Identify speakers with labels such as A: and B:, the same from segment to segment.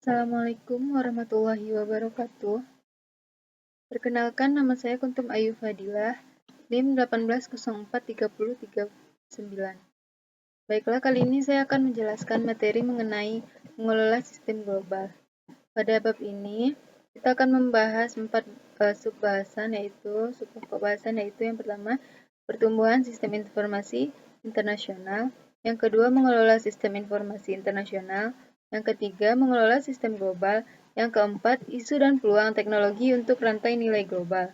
A: Assalamualaikum warahmatullahi wabarakatuh. Perkenalkan, nama saya Kuntum Ayu Fadilah, NIM 18043039. Baiklah, kali ini saya akan menjelaskan materi mengenai mengelola sistem global. Pada bab ini, kita akan membahas 4 subbahasan yaitu yang pertama, pertumbuhan sistem informasi internasional, yang kedua, mengelola sistem informasi internasional, yang ketiga, mengelola sistem global, yang keempat, isu dan peluang teknologi untuk rantai nilai global.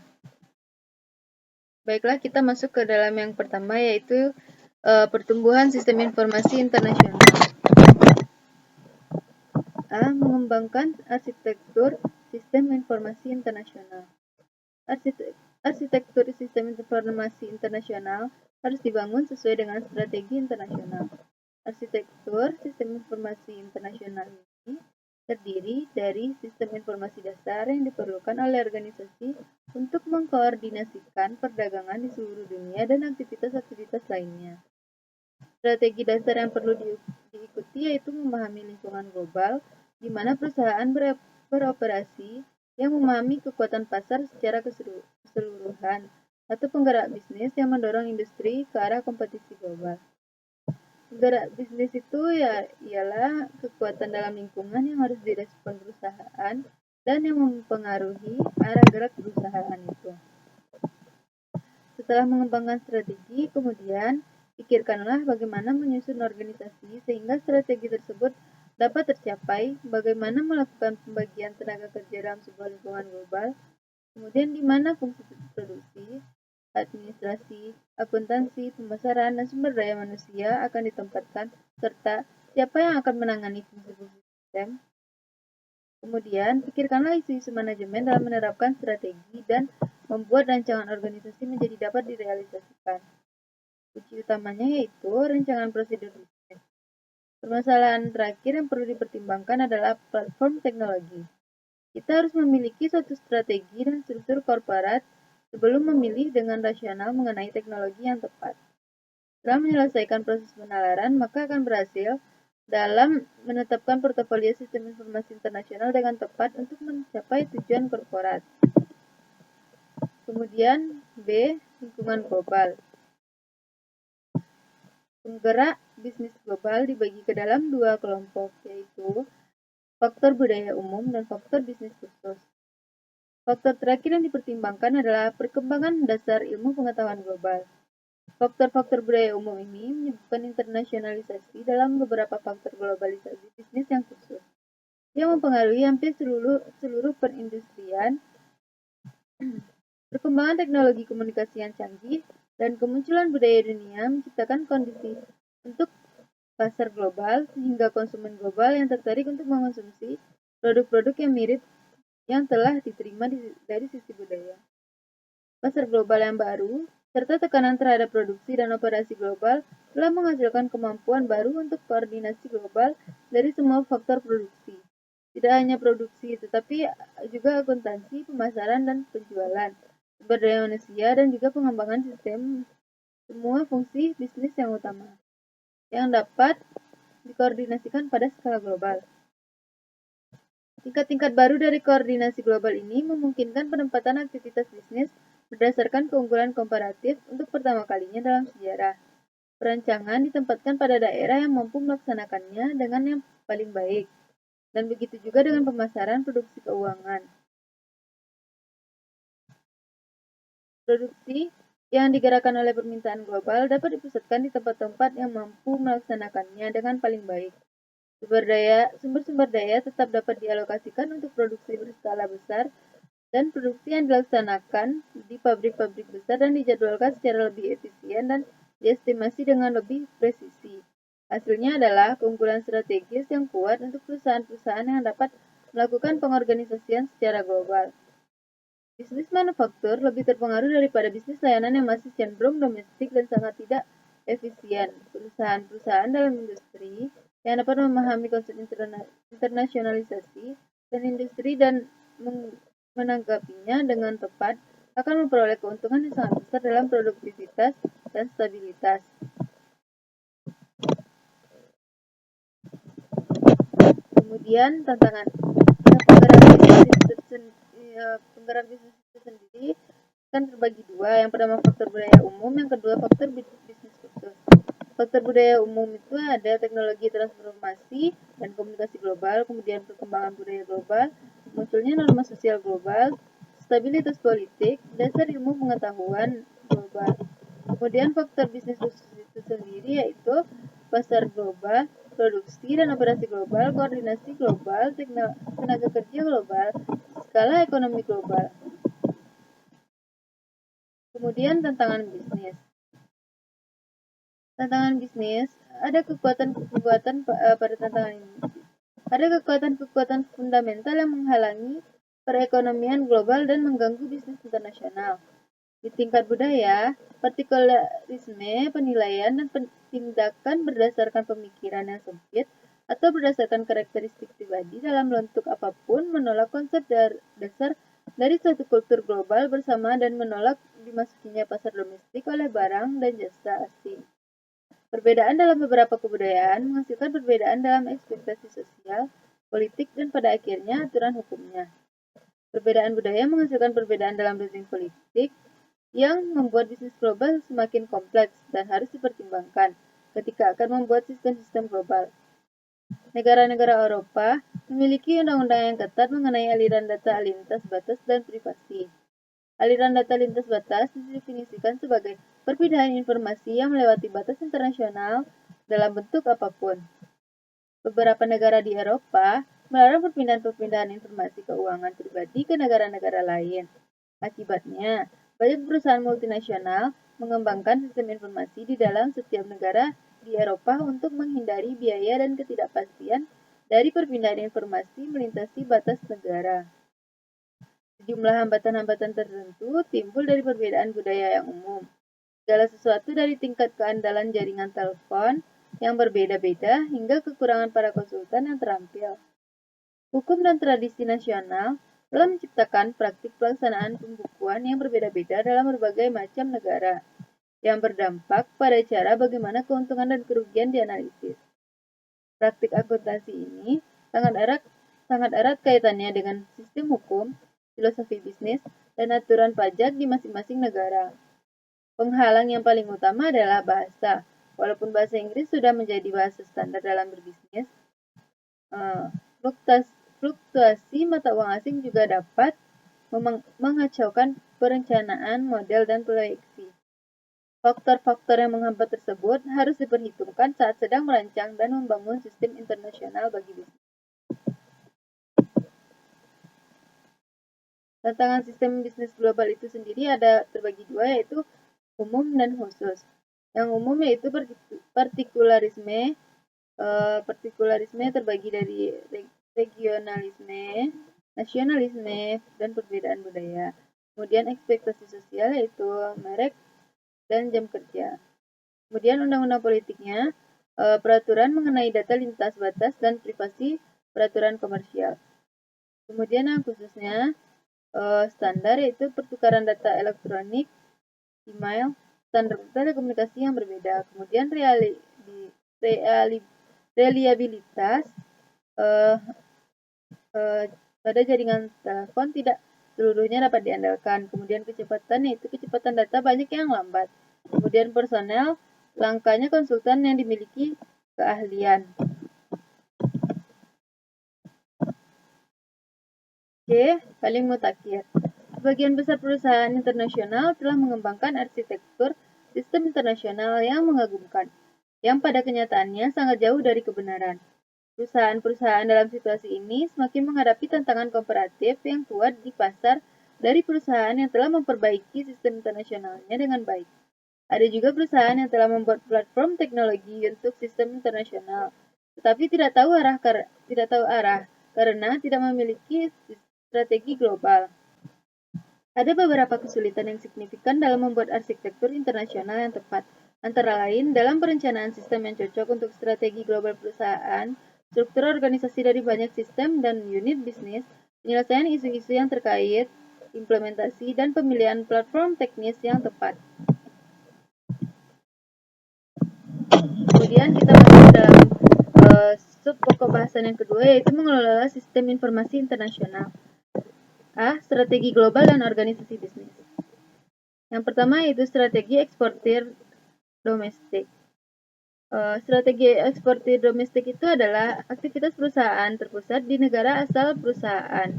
A: Baiklah, kita masuk ke dalam yang pertama yaitu pertumbuhan sistem informasi internasional. Mengembangkan arsitektur sistem informasi internasional. Arsitektur sistem informasi internasional harus dibangun sesuai dengan strategi internasional. Arsitektur sistem informasi internasional ini terdiri dari sistem informasi dasar yang diperlukan oleh organisasi untuk mengkoordinasikan perdagangan di seluruh dunia dan aktivitas-aktivitas lainnya. Strategi dasar yang perlu diikuti yaitu memahami lingkungan global, di mana perusahaan beroperasi yang memahami kekuatan pasar secara keseluruhan, atau penggerak bisnis yang mendorong industri ke arah kompetisi global. Penggerak bisnis itu ialah kekuatan dalam lingkungan yang harus direspon perusahaan dan yang mempengaruhi arah gerak perusahaan itu. Setelah mengembangkan strategi, kemudian pikirkanlah bagaimana menyusun organisasi sehingga strategi tersebut dapat tercapai, bagaimana melakukan pembagian tenaga kerja dalam sebuah lingkungan global, kemudian di mana fungsi produksi, administrasi, akuntansi, pemasaran, dan sumber daya manusia akan ditempatkan, serta siapa yang akan menangani fungsi-fungsi sistem. Kemudian, pikirkanlah isu-isu manajemen dalam menerapkan strategi dan membuat rancangan organisasi menjadi dapat direalisasikan. Kunci utamanya yaitu rancangan prosedur bisnis. Permasalahan terakhir yang perlu dipertimbangkan adalah platform teknologi. Kita harus memiliki suatu strategi dan struktur korporat sebelum memilih dengan rasional mengenai teknologi yang tepat. Setelah menyelesaikan proses penalaran, maka akan berhasil dalam menetapkan portofolio sistem informasi internasional dengan tepat untuk mencapai tujuan korporat. Kemudian B. Lingkungan global. Penggerak bisnis global dibagi ke dalam dua kelompok, yaitu faktor budaya umum dan faktor bisnis khusus. Faktor terakhir yang dipertimbangkan adalah perkembangan dasar ilmu pengetahuan global. Faktor-faktor budaya umum ini menyebabkan internasionalisasi dalam beberapa faktor globalisasi bisnis yang khusus, yang mempengaruhi hampir seluruh perindustrian, perkembangan teknologi komunikasi yang canggih, dan kemunculan budaya dunia menciptakan kondisi untuk pasar global sehingga konsumen global yang tertarik untuk mengonsumsi produk-produk yang mirip yang telah diterima dari sisi budaya. Pasar global yang baru serta tekanan terhadap produksi dan operasi global telah menghasilkan kemampuan baru untuk koordinasi global dari semua faktor produksi. Tidak hanya produksi, tetapi juga akuntansi, pemasaran, dan penjualan, sumber daya manusia, dan juga pengembangan sistem semua fungsi bisnis yang utama, yang dapat dikoordinasikan pada skala global. Tingkat-tingkat baru dari koordinasi global ini memungkinkan penempatan aktivitas bisnis berdasarkan keunggulan komparatif untuk pertama kalinya dalam sejarah. Perancangan ditempatkan pada daerah yang mampu melaksanakannya dengan yang paling baik, dan begitu juga dengan pemasaran produksi keuangan. Produksi yang digerakkan oleh permintaan global dapat dipusatkan di tempat-tempat yang mampu melaksanakannya dengan paling baik. Sumber-sumber daya tetap dapat dialokasikan untuk produksi berskala besar dan produksi yang dilaksanakan di pabrik-pabrik besar dan dijadwalkan secara lebih efisien dan diestimasi dengan lebih presisi. Hasilnya adalah keunggulan strategis yang kuat untuk perusahaan-perusahaan yang dapat melakukan pengorganisasian secara global. Bisnis manufaktur lebih terpengaruh daripada bisnis layanan yang masih cenderung domestik dan sangat tidak efisien. Perusahaan-perusahaan dalam industri yang dapat memahami konsep internasionalisasi dan industri dan menanggapinya dengan tepat akan memperoleh keuntungan yang sangat besar dalam produktivitas dan stabilitas. Kemudian tantangan penggerak bisnis itu sendiri kan terbagi dua. Yang pertama faktor budaya umum, yang kedua faktor bisnis khusus. Faktor budaya umum itu ada teknologi transformasi dan komunikasi global, kemudian perkembangan budaya global, munculnya norma sosial global, stabilitas politik, dasar ilmu pengetahuan global. Kemudian faktor bisnis khusus itu sendiri yaitu pasar global, produksi dan operasi global, koordinasi global, tenaga kerja global, skala ekonomi global. Kemudian tantangan bisnis. Tantangan bisnis, ada kekuatan-kekuatan pada tantangan ini. Ada kekuatan-kekuatan fundamental yang menghalangi perekonomian global dan mengganggu bisnis internasional. Di tingkat budaya, partikularisme, penilaian, dan tindakan berdasarkan pemikiran yang sempit atau berdasarkan karakteristik pribadi dalam bentuk apapun menolak konsep dasar dari suatu kultur global bersama dan menolak dimasukinya pasar domestik oleh barang dan jasa asing. Perbedaan dalam beberapa kebudayaan menghasilkan perbedaan dalam ekspektasi sosial, politik, dan pada akhirnya aturan hukumnya. Perbedaan budaya menghasilkan perbedaan dalam rezim politik yang membuat bisnis global semakin kompleks dan harus dipertimbangkan ketika akan membuat sistem-sistem global. Negara-negara Eropa memiliki undang-undang yang ketat mengenai aliran data lintas batas dan privasi. Aliran data lintas batas didefinisikan sebagai perpindahan informasi yang melewati batas internasional dalam bentuk apapun. Beberapa negara di Eropa melarang perpindahan informasi keuangan pribadi ke negara-negara lain. Akibatnya, banyak perusahaan multinasional mengembangkan sistem informasi di dalam setiap negara di Eropa untuk menghindari biaya dan ketidakpastian dari perpindahan informasi melintasi batas negara. Sejumlah hambatan-hambatan tertentu timbul dari perbedaan budaya yang umum. Segala sesuatu dari tingkat keandalan jaringan telepon yang berbeda-beda hingga kekurangan para konsultan yang terampil. Hukum dan tradisi nasional telah menciptakan praktik pelaksanaan pembukuan yang berbeda-beda dalam berbagai macam negara, yang berdampak pada cara bagaimana keuntungan dan kerugian dianalisis. Praktik akuntansi ini sangat erat kaitannya dengan sistem hukum, filosofi bisnis, dan aturan pajak di masing-masing negara. Penghalang yang paling utama adalah bahasa. Walaupun bahasa Inggris sudah menjadi bahasa standar dalam berbisnis, fluktuasi mata uang asing juga dapat mengacaukan perencanaan, model, dan proyeksi. Faktor-faktor yang menghambat tersebut harus diperhitungkan saat sedang merancang dan membangun sistem internasional bagi bisnis. Tantangan sistem bisnis global itu sendiri ada terbagi dua, yaitu umum dan khusus. Yang umum yaitu partikularisme. Partikularisme terbagi dari regionalisme, nasionalisme, dan perbedaan budaya. Kemudian ekspektasi sosial yaitu merek dan jam kerja. Kemudian undang-undang politiknya, peraturan mengenai data lintas batas dan privasi peraturan komersial. Kemudian yang khususnya standar yaitu pertukaran data elektronik, email, standar telekomunikasi yang berbeda. Kemudian reliabilitas pada jaringan telepon tidak seluruhnya dapat diandalkan. Kemudian kecepatan yaitu kecepatan data banyak yang lambat. Kemudian personel, langkanya konsultan yang dimiliki keahlian. C. Paling mutakhir. Sebagian besar perusahaan internasional telah mengembangkan arsitektur sistem internasional yang mengagumkan, yang pada kenyataannya sangat jauh dari kebenaran. Perusahaan-perusahaan dalam situasi ini semakin menghadapi tantangan komparatif yang kuat di pasar dari perusahaan yang telah memperbaiki sistem internasionalnya dengan baik. Ada juga perusahaan yang telah membuat platform teknologi untuk sistem internasional, tetapi tidak tahu arah karena tidak memiliki strategi global. Ada beberapa kesulitan yang signifikan dalam membuat arsitektur internasional yang tepat, antara lain dalam perencanaan sistem yang cocok untuk strategi global perusahaan, struktur organisasi dari banyak sistem dan unit bisnis, penyelesaian isu-isu yang terkait, implementasi, dan pemilihan platform teknis yang tepat. Kemudian kita masuk dalam Sub pokok bahasan yang kedua yaitu mengelola sistem informasi internasional. A. Strategi global dan organisasi bisnis. Yang pertama yaitu strategi eksportir domestik. Strategi eksportir domestik itu adalah aktivitas perusahaan terpusat di negara asal perusahaan.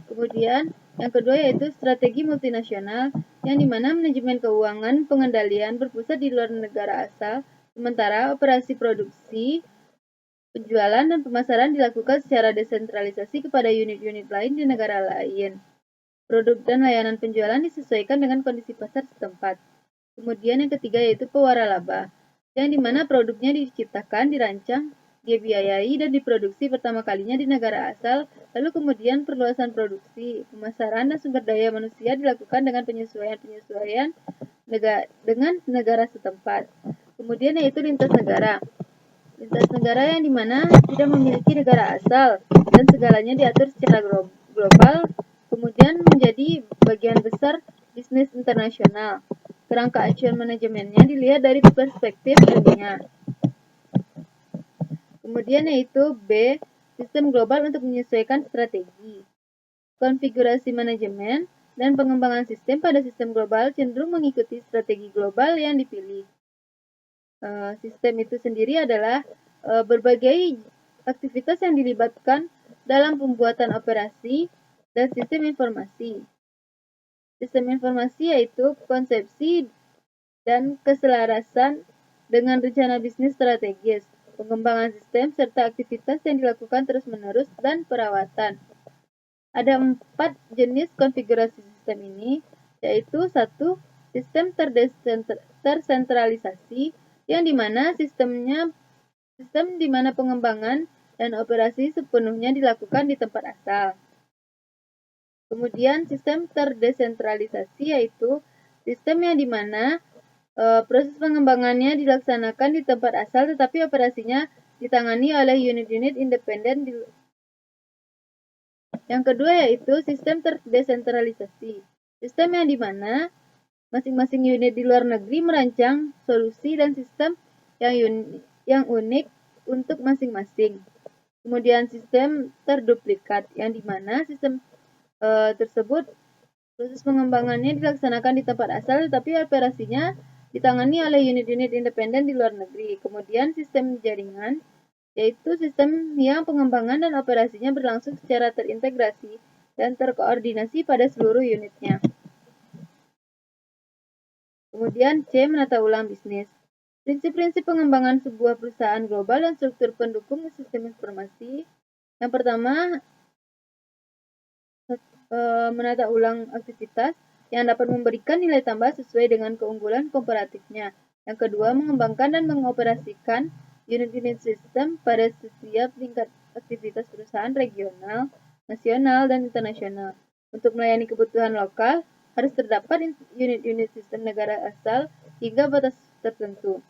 A: Kemudian yang kedua yaitu strategi multinasional, yang dimana manajemen keuangan pengendalian berpusat di luar negara asal, sementara operasi produksi, penjualan, dan pemasaran dilakukan secara desentralisasi kepada unit-unit lain di negara lain. Produk dan layanan penjualan disesuaikan dengan kondisi pasar setempat. Kemudian yang ketiga yaitu pewaralaba, yang dimana produknya diciptakan, dirancang, dibiayai, dan diproduksi pertama kalinya di negara asal, lalu kemudian perluasan produksi, pemasaran, dan sumber daya manusia dilakukan dengan penyesuaian dengan negara setempat. Kemudian yaitu lintas negara. Lintas negara yang dimana tidak memiliki negara asal, dan segalanya diatur secara global, kemudian menjadi bagian besar bisnis internasional. Kerangka acuan manajemennya dilihat dari perspektif dunia. Kemudian yaitu B. Sistem global untuk menyesuaikan strategi. Konfigurasi manajemen dan pengembangan sistem pada sistem global cenderung mengikuti strategi global yang dipilih. Sistem itu sendiri adalah berbagai aktivitas yang dilibatkan dalam pembuatan operasi dan sistem informasi. Sistem informasi yaitu konsepsi dan keselarasan dengan rencana bisnis strategis, pengembangan sistem, serta aktivitas yang dilakukan terus-menerus, dan perawatan. Ada 4 jenis konfigurasi sistem ini, yaitu 1. Sistem tersentralisasi, yang dimana sistem dimana pengembangan dan operasi sepenuhnya dilakukan di tempat asal. Kemudian sistem terdesentralisasi yaitu sistem yang dimana proses pengembangannya dilaksanakan di tempat asal tetapi operasinya ditangani oleh unit-unit independen. Yang kedua yaitu sistem terdesentralisasi. Sistem yang dimana masing-masing unit di luar negeri merancang solusi dan sistem yang unik untuk masing-masing. Kemudian sistem terduplikat, yang dimana sistem tersebut proses pengembangannya dilaksanakan di tempat asal tetapi operasinya ditangani oleh unit-unit independen di luar negeri. Kemudian sistem jaringan, yaitu sistem yang pengembangan dan operasinya berlangsung secara terintegrasi dan terkoordinasi pada seluruh unitnya. Kemudian C. Menata ulang bisnis. Prinsip-prinsip pengembangan sebuah perusahaan global dan struktur pendukung sistem informasi. Yang pertama, menata ulang aktivitas yang dapat memberikan nilai tambah sesuai dengan keunggulan komparatifnya. Yang kedua, mengembangkan dan mengoperasikan unit-unit sistem pada setiap tingkat aktivitas perusahaan regional, nasional, dan internasional. Untuk melayani kebutuhan lokal, harus terdapat unit-unit sistem negara asal hingga batas tertentu.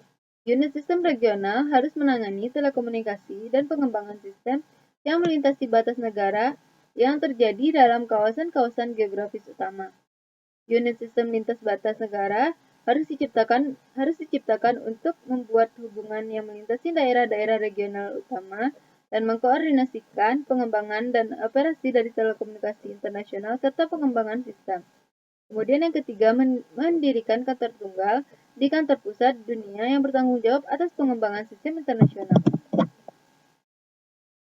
A: Unit sistem regional harus menangani telekomunikasi dan pengembangan sistem yang melintasi batas negara yang terjadi dalam kawasan-kawasan geografis utama. Unit sistem lintas batas negara harus diciptakan untuk membuat hubungan yang melintasi daerah-daerah regional utama dan mengkoordinasikan pengembangan dan operasi dari telekomunikasi internasional serta pengembangan sistem. Kemudian yang ketiga, mendirikan kantor tunggal di kantor pusat dunia yang bertanggung jawab atas pengembangan sistem internasional.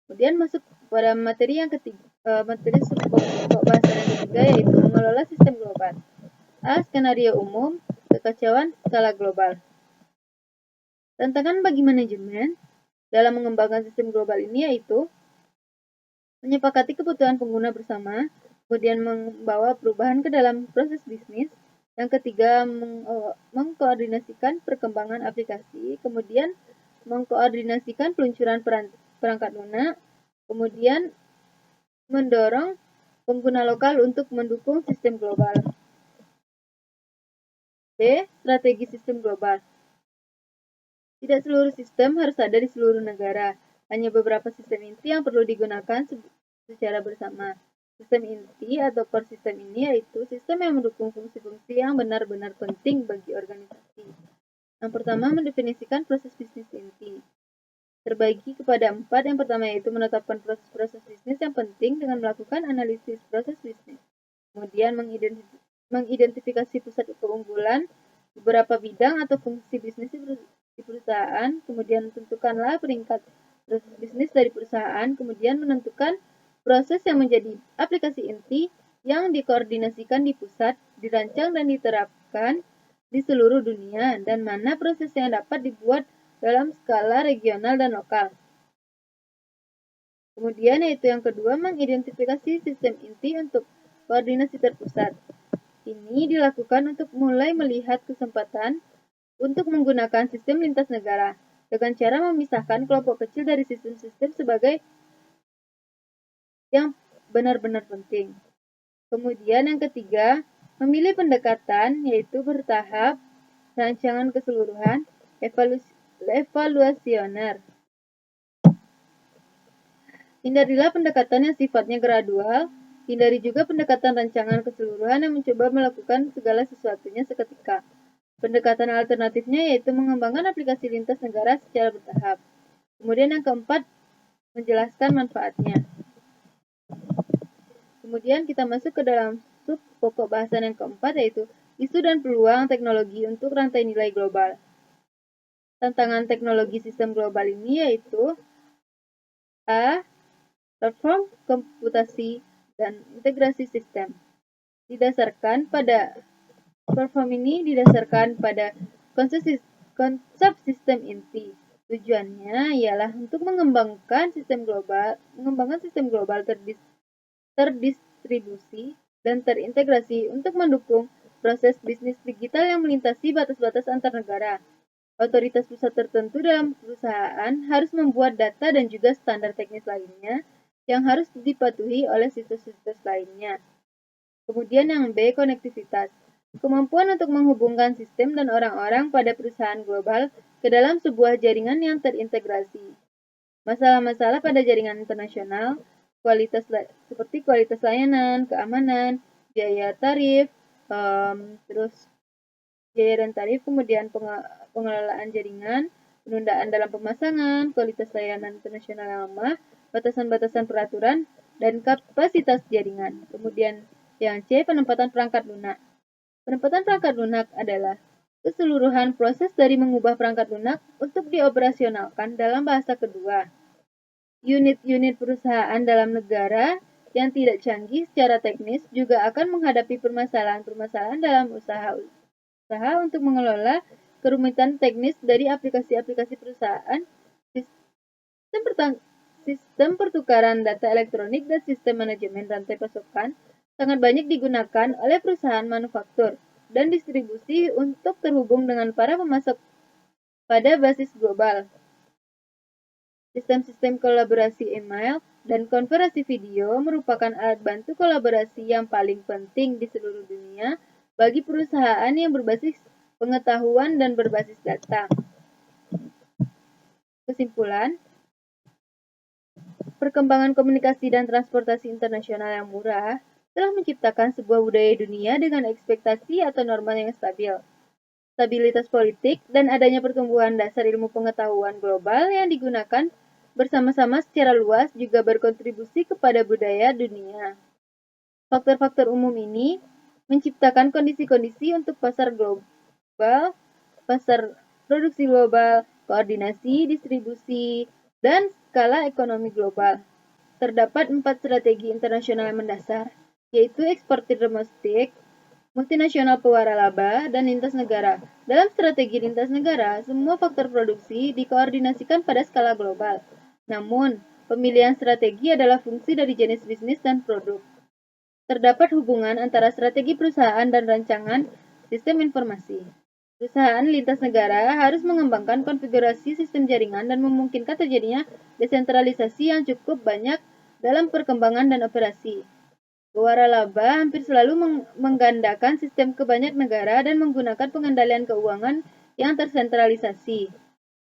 A: Kemudian masuk pada materi yang ketiga, materi pokok bahasan yang ketiga yaitu mengelola sistem global. A. Skenario umum, kekacauan skala global. Tantangan bagi manajemen dalam mengembangkan sistem global ini yaitu menyepakati kebutuhan pengguna bersama, kemudian membawa perubahan ke dalam proses bisnis. Yang ketiga, mengkoordinasikan perkembangan aplikasi, kemudian mengkoordinasikan peluncuran perangkat lunak, kemudian mendorong pengguna lokal untuk mendukung sistem global. B. Strategi sistem global. Tidak seluruh sistem harus ada di seluruh negara. Hanya beberapa sistem inti yang perlu digunakan secara bersama. Sistem inti atau core system ini yaitu sistem yang mendukung fungsi-fungsi yang benar-benar penting bagi organisasi. Yang pertama, mendefinisikan proses bisnis inti. terbagi kepada 4. Yang pertama yaitu menetapkan proses-proses bisnis yang penting dengan melakukan analisis proses bisnis. Kemudian mengidentifikasi pusat keunggulan beberapa bidang atau fungsi bisnis di perusahaan. Kemudian tentukanlah peringkat proses bisnis dari perusahaan. Kemudian menentukan proses yang menjadi aplikasi inti yang dikoordinasikan di pusat, dirancang dan diterapkan di seluruh dunia, dan mana proses yang dapat dibuat dalam skala regional dan lokal. Kemudian yaitu yang kedua, mengidentifikasi sistem inti untuk koordinasi terpusat. Ini dilakukan untuk mulai melihat kesempatan untuk menggunakan sistem lintas negara dengan cara memisahkan kelompok kecil dari sistem-sistem sebagai yang benar-benar penting. Kemudian yang ketiga, memilih pendekatan yaitu bertahap, rancangan keseluruhan, evaluasioner. Hindarilah pendekatan yang sifatnya gradual. Hindari juga pendekatan rancangan keseluruhan yang mencoba melakukan segala sesuatunya seketika. Pendekatan alternatifnya yaitu mengembangkan aplikasi lintas negara secara bertahap. Kemudian yang keempat, menjelaskan manfaatnya. Kemudian kita masuk ke dalam sub pokok bahasan yang keempat yaitu isu dan peluang teknologi untuk rantai nilai global. Tantangan teknologi sistem global ini yaitu A. Platform komputasi dan integrasi sistem. Platform ini didasarkan pada konsep sistem inti. Tujuannya ialah untuk mengembangkan sistem global terdistribusi dan terintegrasi untuk mendukung proses bisnis digital yang melintasi batas-batas antar negara. Otoritas pusat tertentu dalam perusahaan harus membuat data dan juga standar teknis lainnya yang harus dipatuhi oleh situs-situs lainnya. Kemudian yang B, konektivitas. Kemampuan untuk menghubungkan sistem dan orang-orang pada perusahaan global ke dalam sebuah jaringan yang terintegrasi. Masalah-masalah pada jaringan internasional, seperti kualitas layanan, keamanan, biaya tarif, kemudian pengelolaan jaringan, penundaan dalam pemasangan, kualitas layanan internasional yang lemah, batasan-batasan peraturan, dan kapasitas jaringan. Kemudian yang C, penempatan perangkat lunak. Penempatan perangkat lunak adalah keseluruhan proses dari mengubah perangkat lunak untuk dioperasionalkan dalam bahasa kedua. Unit-unit perusahaan dalam negara yang tidak canggih secara teknis juga akan menghadapi permasalahan-permasalahan dalam usaha untuk mengelola kerumitan teknis dari aplikasi-aplikasi perusahaan, sistem pertukaran data elektronik, dan sistem manajemen rantai pasokan sangat banyak digunakan oleh perusahaan manufaktur dan distribusi untuk terhubung dengan para pemasok pada basis global. Sistem-sistem kolaborasi email dan konferensi video merupakan alat bantu kolaborasi yang paling penting di seluruh dunia bagi perusahaan yang berbasis pengetahuan dan berbasis data. Kesimpulan, perkembangan komunikasi dan transportasi internasional yang murah telah menciptakan sebuah budaya dunia dengan ekspektasi atau norma yang stabil. Stabilitas politik dan adanya pertumbuhan dasar ilmu pengetahuan global yang digunakan bersama-sama secara luas juga berkontribusi kepada budaya dunia. Faktor-faktor umum ini menciptakan kondisi-kondisi untuk pasar global, pasar produksi global, koordinasi, distribusi, dan skala ekonomi global. Terdapat 4 strategi internasional yang mendasar, yaitu eksportir domestik, multinasional pewara laba, dan lintas negara. Dalam strategi lintas negara, semua faktor produksi dikoordinasikan pada skala global. Namun, pemilihan strategi adalah fungsi dari jenis bisnis dan produk. Terdapat hubungan antara strategi perusahaan dan rancangan sistem informasi. Perusahaan lintas negara harus mengembangkan konfigurasi sistem jaringan dan memungkinkan terjadinya desentralisasi yang cukup banyak dalam perkembangan dan operasi. Pewara laba hampir selalu menggandakan sistem ke banyak negara dan menggunakan pengendalian keuangan yang tersentralisasi.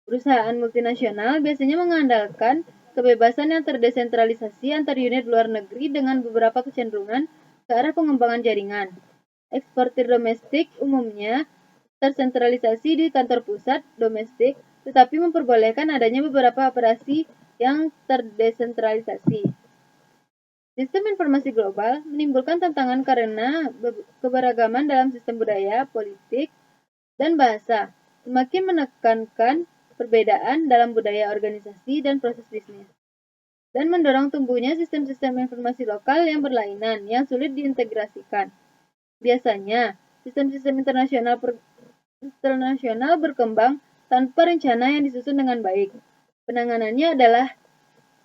A: Perusahaan multinasional biasanya mengandalkan kebebasan yang terdesentralisasi antar unit luar negeri dengan beberapa kecenderungan ke arah pengembangan jaringan. Eksportir domestik umumnya tersentralisasi di kantor pusat domestik tetapi memperbolehkan adanya beberapa operasi yang terdesentralisasi. Sistem informasi global menimbulkan tantangan karena keberagaman dalam sistem budaya, politik, dan bahasa semakin menekankan perbedaan dalam budaya organisasi dan proses bisnis, dan mendorong tumbuhnya sistem-sistem informasi lokal yang berlainan yang sulit diintegrasikan. Biasanya, sistem-sistem internasional berkembang tanpa rencana yang disusun dengan baik. Penanganannya adalah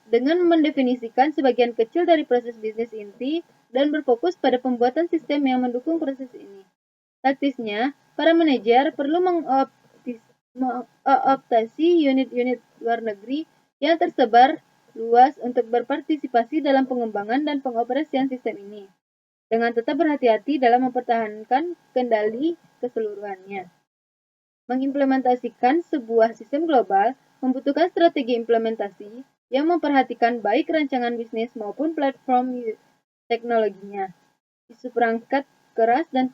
A: dengan mendefinisikan sebagian kecil dari proses bisnis inti dan berfokus pada pembuatan sistem yang mendukung proses ini. Taktisnya, para manajer perlu mengadoptasi unit-unit luar negeri yang tersebar luas untuk berpartisipasi dalam pengembangan dan pengoperasian sistem ini, dengan tetap berhati-hati dalam mempertahankan kendali keseluruhannya. Mengimplementasikan sebuah sistem global membutuhkan strategi implementasi yang memperhatikan baik rancangan bisnis maupun platform teknologinya. Isu perangkat keras dan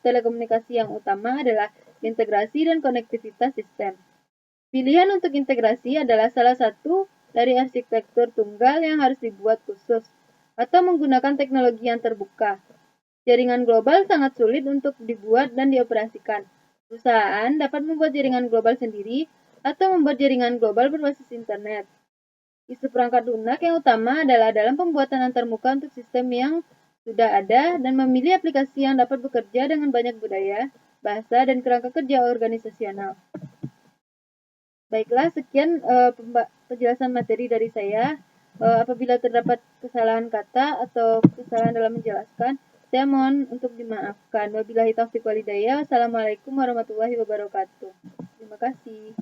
A: telekomunikasi yang utama adalah integrasi dan konektivitas sistem. Pilihan untuk integrasi adalah salah satu dari arsitektur tunggal yang harus dibuat khusus, atau menggunakan teknologi yang terbuka. Jaringan global sangat sulit untuk dibuat dan dioperasikan. Perusahaan dapat membuat jaringan global sendiri atau membuat jaringan global berbasis internet. Isu perangkat lunak yang utama adalah dalam pembuatan antarmuka untuk sistem yang sudah ada dan memilih aplikasi yang dapat bekerja dengan banyak budaya, bahasa, dan kerangka kerja organisasional. Baiklah, sekian penjelasan materi dari saya. Apabila terdapat kesalahan kata atau kesalahan dalam menjelaskan, saya mohon untuk dimaafkan. Wabillahi taufiq walhidayah. Wassalamualaikum warahmatullahi wabarakatuh. Terima kasih.